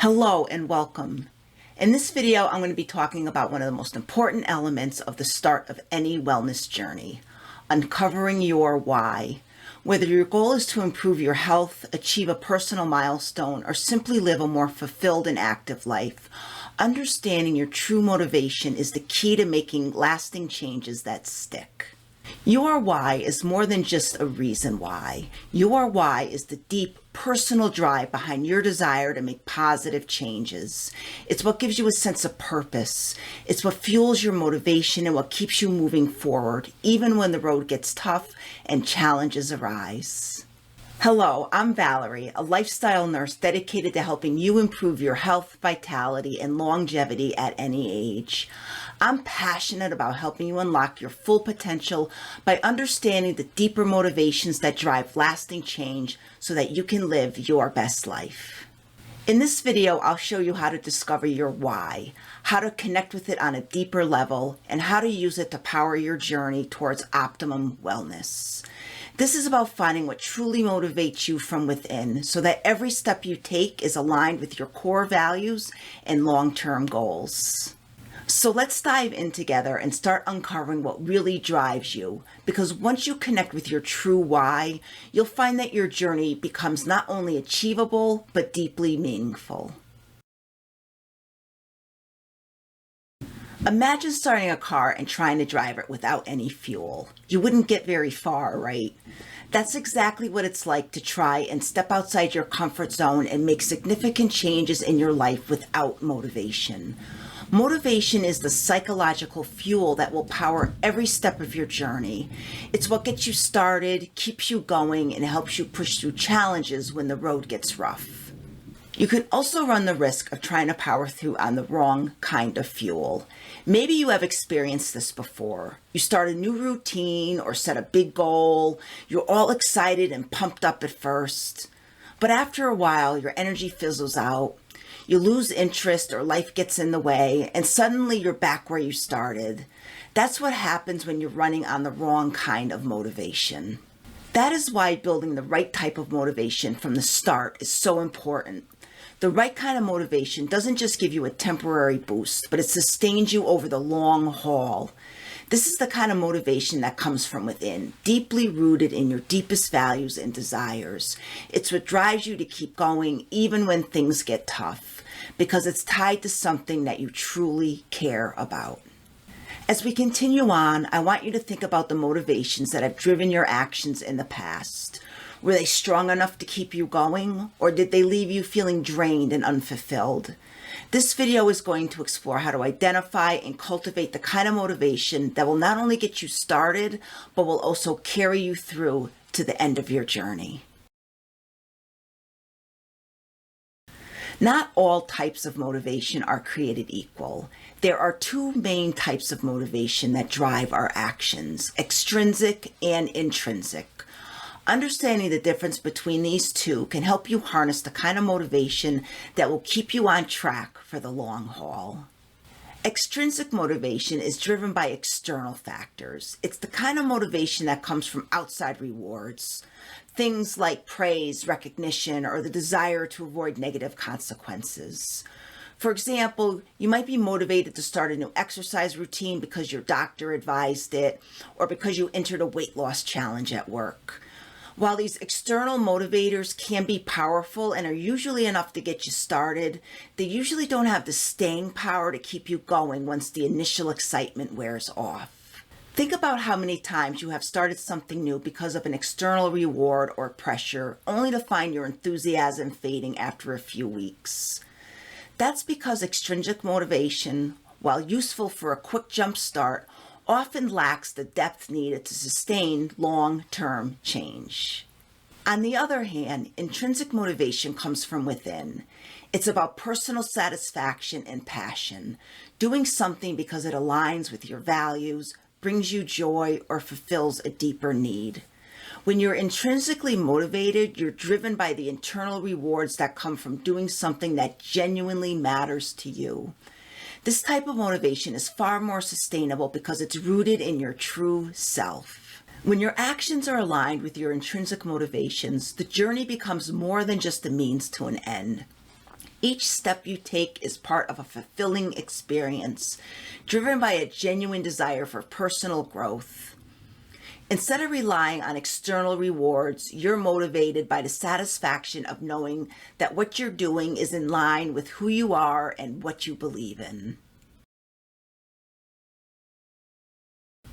Hello and welcome. In this video, I'm going to be talking about one of the most important elements of the start of any wellness journey, uncovering your why. Whether your goal is to improve your health, achieve a personal milestone, or simply live a more fulfilled and active life, understanding your true motivation is the key to making lasting changes that stick. Your why is more than just a reason why. Your why is the deep personal drive behind your desire to make positive changes. It's what gives you a sense of purpose. It's what fuels your motivation and what keeps you moving forward, even when the road gets tough and challenges arise. Hello, I'm Valerie, a lifestyle nurse dedicated to helping you improve your health, vitality, and longevity at any age. I'm passionate about helping you unlock your full potential by understanding the deeper motivations that drive lasting change so that you can live your best life. In this video, I'll show you how to discover your why, how to connect with it on a deeper level, and how to use it to power your journey towards optimum wellness. This is about finding what truly motivates you from within so that every step you take is aligned with your core values and long-term goals. So let's dive in together and start uncovering what really drives you, because once you connect with your true why, you'll find that your journey becomes not only achievable, but deeply meaningful. Imagine starting a car and trying to drive it without any fuel. You wouldn't get very far, right? That's exactly what it's like to try and step outside your comfort zone and make significant changes in your life without motivation. Motivation is the psychological fuel that will power every step of your journey. It's what gets you started, keeps you going, and helps you push through challenges when the road gets rough. You can also run the risk of trying to power through on the wrong kind of fuel. Maybe you have experienced this before. You start a new routine or set a big goal. You're all excited and pumped up at first. But after a while, your energy fizzles out. You lose interest or life gets in the way, and suddenly you're back where you started. That's what happens when you're running on the wrong kind of motivation. That is why building the right type of motivation from the start is so important. The right kind of motivation doesn't just give you a temporary boost, but it sustains you over the long haul. This is the kind of motivation that comes from within, deeply rooted in your deepest values and desires. It's what drives you to keep going even when things get tough, because it's tied to something that you truly care about. As we continue on, I want you to think about the motivations that have driven your actions in the past. Were they strong enough to keep you going, or did they leave you feeling drained and unfulfilled? This video is going to explore how to identify and cultivate the kind of motivation that will not only get you started, but will also carry you through to the end of your journey. Not all types of motivation are created equal. There are two main types of motivation that drive our actions: extrinsic and intrinsic. Understanding the difference between these two can help you harness the kind of motivation that will keep you on track for the long haul. Extrinsic motivation is driven by external factors. It's the kind of motivation that comes from outside rewards, things like praise, recognition, or the desire to avoid negative consequences. For example, you might be motivated to start a new exercise routine because your doctor advised it, or because you entered a weight loss challenge at work. While these external motivators can be powerful and are usually enough to get you started, they usually don't have the staying power to keep you going once the initial excitement wears off. Think about how many times you have started something new because of an external reward or pressure, only to find your enthusiasm fading after a few weeks. That's because extrinsic motivation, while useful for a quick jump start, often lacks the depth needed to sustain long-term change. On the other hand, intrinsic motivation comes from within. It's about personal satisfaction and passion, doing something because it aligns with your values, brings you joy, or fulfills a deeper need. When you're intrinsically motivated, you're driven by the internal rewards that come from doing something that genuinely matters to you. This type of motivation is far more sustainable because it's rooted in your true self. When your actions are aligned with your intrinsic motivations, the journey becomes more than just a means to an end. Each step you take is part of a fulfilling experience, driven by a genuine desire for personal growth. Instead of relying on external rewards, you're motivated by the satisfaction of knowing that what you're doing is in line with who you are and what you believe in.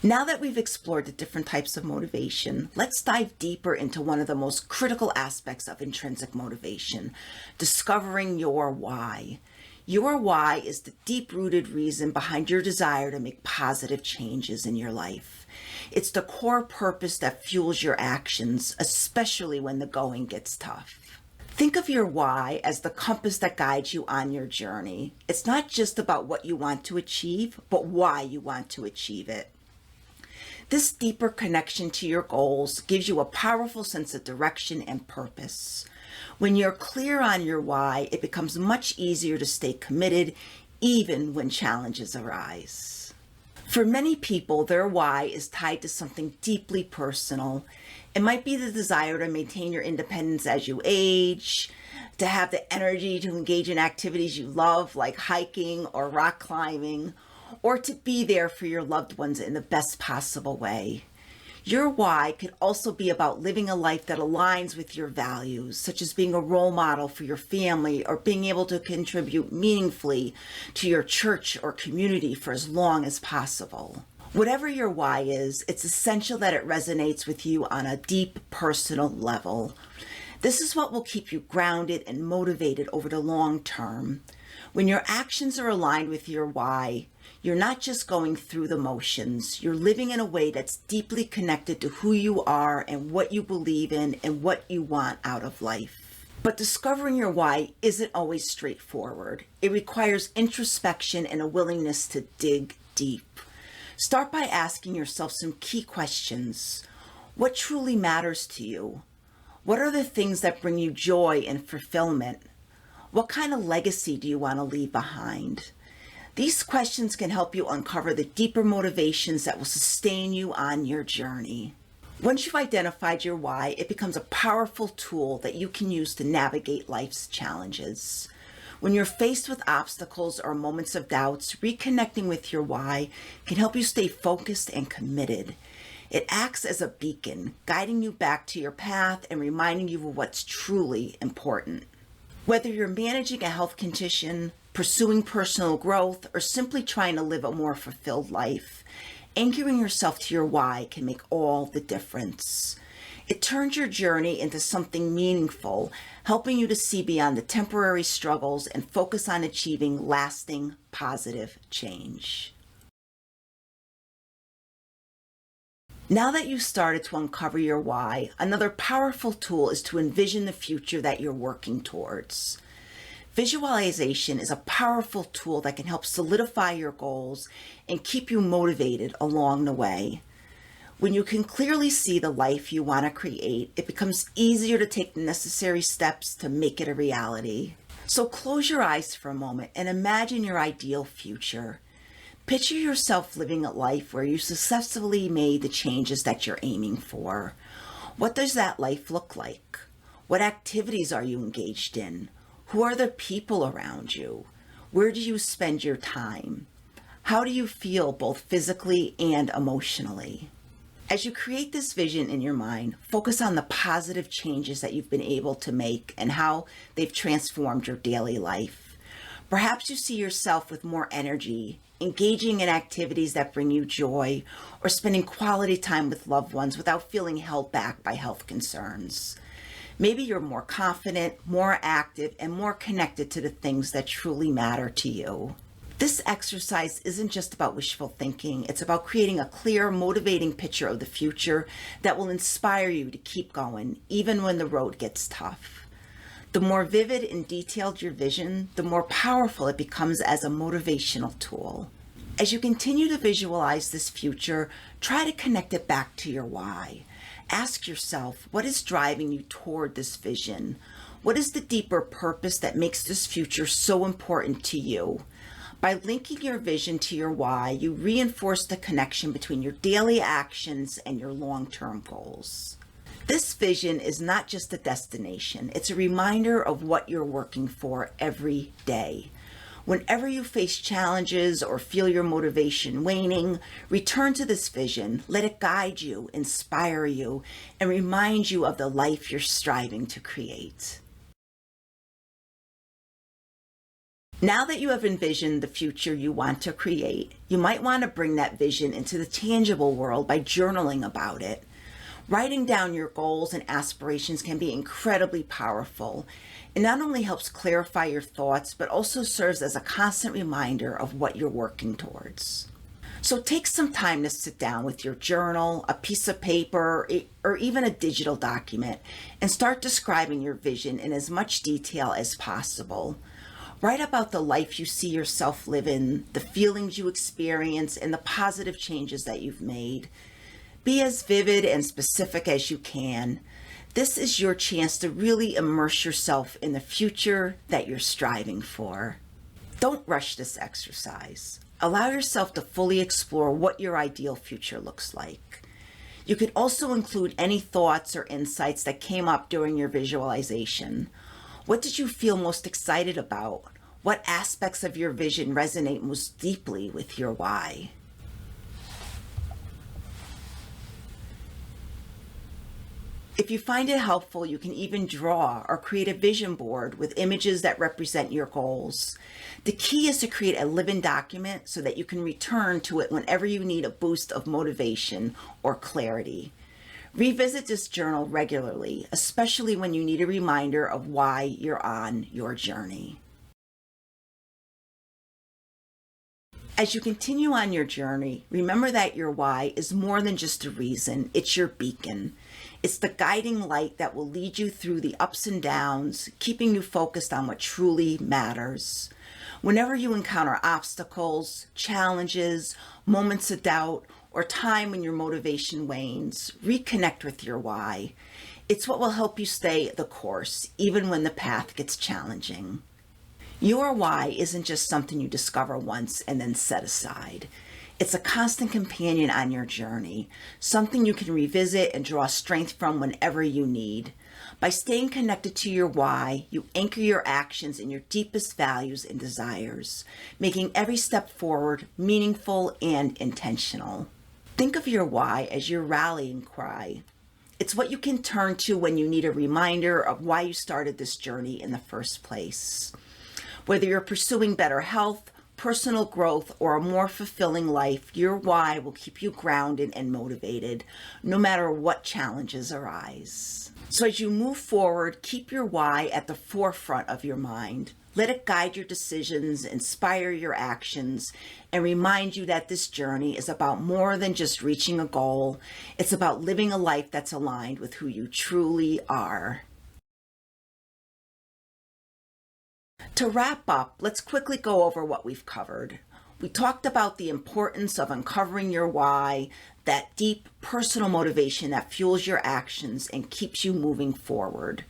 Now that we've explored the different types of motivation, let's dive deeper into one of the most critical aspects of intrinsic motivation, discovering your why. Your why is the deep-rooted reason behind your desire to make positive changes in your life. It's the core purpose that fuels your actions, especially when the going gets tough. Think of your why as the compass that guides you on your journey. It's not just about what you want to achieve, but why you want to achieve it. This deeper connection to your goals gives you a powerful sense of direction and purpose. When you're clear on your why, it becomes much easier to stay committed, even when challenges arise. For many people, their why is tied to something deeply personal. It might be the desire to maintain your independence as you age, to have the energy to engage in activities you love, like hiking or rock climbing, or to be there for your loved ones in the best possible way. Your why could also be about living a life that aligns with your values, such as being a role model for your family or being able to contribute meaningfully to your church or community for as long as possible. Whatever your why is, it's essential that it resonates with you on a deep personal level. This is what will keep you grounded and motivated over the long term. When your actions are aligned with your why, you're not just going through the motions. You're living in a way that's deeply connected to who you are and what you believe in and what you want out of life. But discovering your why isn't always straightforward. It requires introspection and a willingness to dig deep. Start by asking yourself some key questions. What truly matters to you? What are the things that bring you joy and fulfillment? What kind of legacy do you want to leave behind? These questions can help you uncover the deeper motivations that will sustain you on your journey. Once you've identified your why, it becomes a powerful tool that you can use to navigate life's challenges. When you're faced with obstacles or moments of doubts, reconnecting with your why can help you stay focused and committed. It acts as a beacon, guiding you back to your path and reminding you of what's truly important. Whether you're managing a health condition, pursuing personal growth, or simply trying to live a more fulfilled life, anchoring yourself to your why can make all the difference. It turns your journey into something meaningful, helping you to see beyond the temporary struggles and focus on achieving lasting, positive change. Now that you've started to uncover your why, another powerful tool is to envision the future that you're working towards. Visualization is a powerful tool that can help solidify your goals and keep you motivated along the way. When you can clearly see the life you want to create, it becomes easier to take the necessary steps to make it a reality. So close your eyes for a moment and imagine your ideal future. Picture yourself living a life where you successfully made the changes that you're aiming for. What does that life look like? What activities are you engaged in? Who are the people around you? Where do you spend your time? How do you feel both physically and emotionally? As you create this vision in your mind, focus on the positive changes that you've been able to make and how they've transformed your daily life. Perhaps you see yourself with more energy, engaging in activities that bring you joy, or spending quality time with loved ones without feeling held back by health concerns. Maybe you're more confident, more active, and more connected to the things that truly matter to you. This exercise isn't just about wishful thinking. It's about creating a clear, motivating picture of the future that will inspire you to keep going, even when the road gets tough. The more vivid and detailed your vision, the more powerful it becomes as a motivational tool. As you continue to visualize this future, try to connect it back to your why. Ask yourself, what is driving you toward this vision? What is the deeper purpose that makes this future so important to you? By linking your vision to your why, you reinforce the connection between your daily actions and your long-term goals. This vision is not just a destination, it's a reminder of what you're working for every day. Whenever you face challenges or feel your motivation waning, return to this vision, let it guide you, inspire you, and remind you of the life you're striving to create. Now that you have envisioned the future you want to create, you might want to bring that vision into the tangible world by journaling about it. Writing down your goals and aspirations can be incredibly powerful. It not only helps clarify your thoughts, but also serves as a constant reminder of what you're working towards. So take some time to sit down with your journal, a piece of paper, or even a digital document, and start describing your vision in as much detail as possible. Write about the life you see yourself live in, the feelings you experience, and the positive changes that you've made. Be as vivid and specific as you can. This is your chance to really immerse yourself in the future that you're striving for. Don't rush this exercise. Allow yourself to fully explore what your ideal future looks like. You could also include any thoughts or insights that came up during your visualization. What did you feel most excited about? What aspects of your vision resonate most deeply with your why? If you find it helpful, you can even draw or create a vision board with images that represent your goals. The key is to create a living document so that you can return to it whenever you need a boost of motivation or clarity. Revisit this journal regularly, especially when you need a reminder of why you're on your journey. As you continue on your journey, remember that your why is more than just a reason, it's your beacon. It's the guiding light that will lead you through the ups and downs, keeping you focused on what truly matters. Whenever you encounter obstacles, challenges, moments of doubt, or time when your motivation wanes, reconnect with your why. It's what will help you stay the course, even when the path gets challenging. Your why isn't just something you discover once and then set aside. It's a constant companion on your journey, something you can revisit and draw strength from whenever you need. By staying connected to your why, you anchor your actions in your deepest values and desires, making every step forward meaningful and intentional. Think of your why as your rallying cry. It's what you can turn to when you need a reminder of why you started this journey in the first place. Whether you're pursuing better health, personal growth, or a more fulfilling life, your why will keep you grounded and motivated, no matter what challenges arise. So as you move forward, keep your why at the forefront of your mind. Let it guide your decisions, inspire your actions, and remind you that this journey is about more than just reaching a goal. It's about living a life that's aligned with who you truly are. To wrap up, let's quickly go over what we've covered. We talked about the importance of uncovering your why, that deep personal motivation that fuels your actions and keeps you moving forward.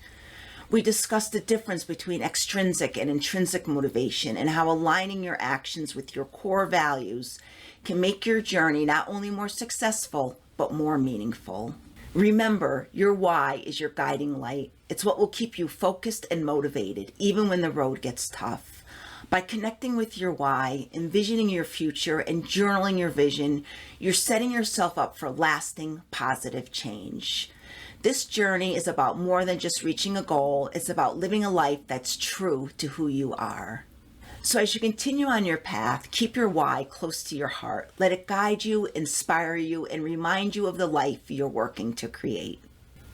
We discussed the difference between extrinsic and intrinsic motivation and how aligning your actions with your core values can make your journey not only more successful, but more meaningful. Remember, your why is your guiding light. It's what will keep you focused and motivated, even when the road gets tough. By connecting with your why, envisioning your future, and journaling your vision, you're setting yourself up for lasting, positive change. This journey is about more than just reaching a goal. It's about living a life that's true to who you are. So as you continue on your path, keep your why close to your heart. Let it guide you, inspire you, and remind you of the life you're working to create.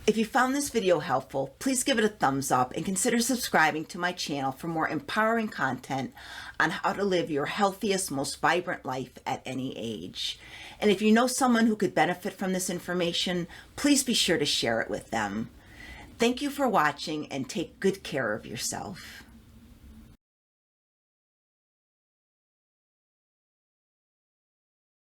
If you found this video helpful, please give it a thumbs up and consider subscribing to my channel for more empowering content on how to live your healthiest, most vibrant life at any age. And if you know someone who could benefit from this information, please be sure to share it with them. Thank you for watching and take good care of yourself.